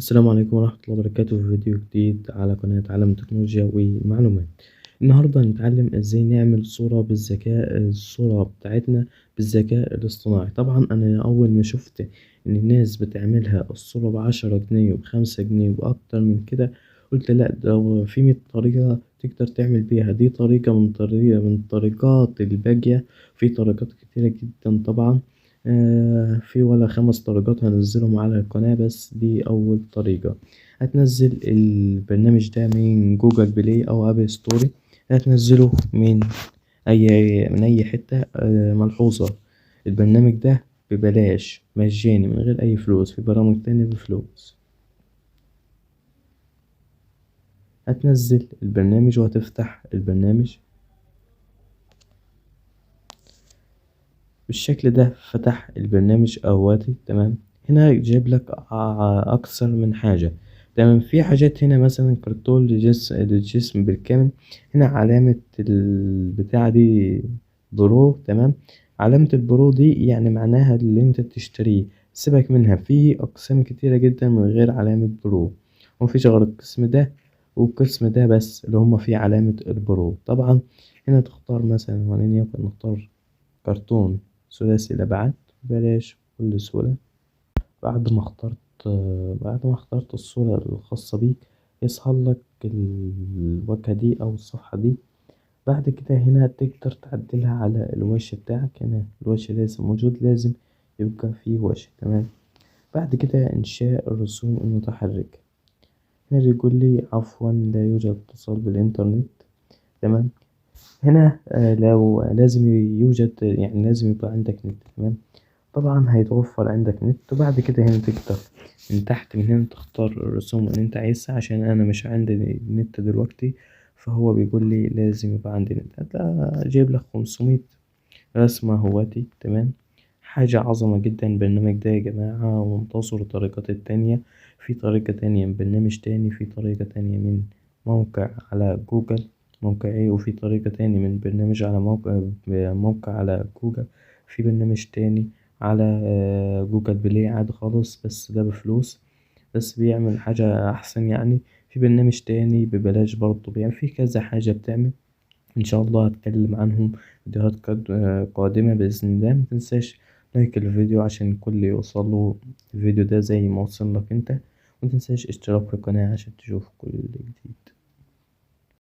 السلام عليكم ورحمة الله وبركاته في فيديو جديد على قناة عالم التكنولوجيا والمعلومات. النهاردة هنتعلم ازاي نعمل الصورة بتاعتنا بالذكاء الاصطناعي. طبعا انا اول ما شفت ان الناس بتعملها الصورة ب10 جنيه وب5 جنيه واكتر من كده، قلت لا، ده هو في 100 طريقة تقدر تعمل بيها. دي طريقة من الطريقات الباقية، في طريقات كتيرة جدا طبعا. في ولا 5 درجات هنزلهم على القناة، بس دي أول طريقة. هتنزل البرنامج ده من جوجل بلاي أو أب ستوري. هتنزله من أي حتة. ملحوظة، البرنامج ده ببلاش مجاني من غير أي فلوس، في برامج تانية بفلوس. هتنزل البرنامج وهتفتح البرنامج بالشكل ده. فتح البرنامج اهواتي، تمام. هنا جايب لك اكثر من حاجة، تمام. في حاجات هنا مثلا كرتون للجسم بالكامل. هنا علامة البتاعة دي برو، تمام. علامة البرو دي يعني معناها اللي انت تشتريه. سيبك منها، في اقسام كتيرة جدا من غير علامة برو، ومفيش غير القسم ده والقسم ده بس اللي هما فيه علامة البرو. طبعا هنا تختار مثلا، ولنكن نختار كرتون ثلاثي الأبعاد بلاش بكل سهولة. بعد ما اخترت بعد ما اخترت الصورة الخاصة بيك، يظهر لك الواجهة دي أو الصفحة دي. بعد كده هنا تقدر تعدلها على الوش بتاعك. هنا الوش لازم موجود، لازم يبقى فيه وش، تمام. بعد كده إنشاء الرسوم المتحركة. هنا بيقول لي عفوا لا يوجد اتصال بالإنترنت، تمام. هنا لو لازم يوجد، يعني لازم يبقى عندك نت، تمام. طبعا هيتوفر عندك نت. وبعد كده هنا تقدر من تحت من هنا تختار الرسوم اللي انت عايزها. عشان انا مش عندي نت دلوقتي، فهو بيقول لي لازم يبقى عندي نت. هتلاقي جايب لك 500 رسمة هواتي، تمام. حاجة عظمة جدا البرنامج ده يا جماعة، وانتظروا الطريقات التانية. في طريقة تانية من برنامج تاني، في طريقة تانية من موقع على جوجل، موقع ايه، وفي طريقة تاني من برنامج على موقع على جوجل. في برنامج تاني على جوجل بلاي عادي خالص، بس ده بفلوس، بس بيعمل حاجة أحسن يعني. في برنامج تاني ببلاش برضه بيعمل، في كذا حاجة بتعمل. إن شاء الله هتكلم عنهم فيديوهات قادمة بإذن الله. متنساش لايك الفيديو عشان الكل يوصله الفيديو ده زي ما وصل لك انت. متنساش اشتراك في القناة عشان تشوف كل جديد.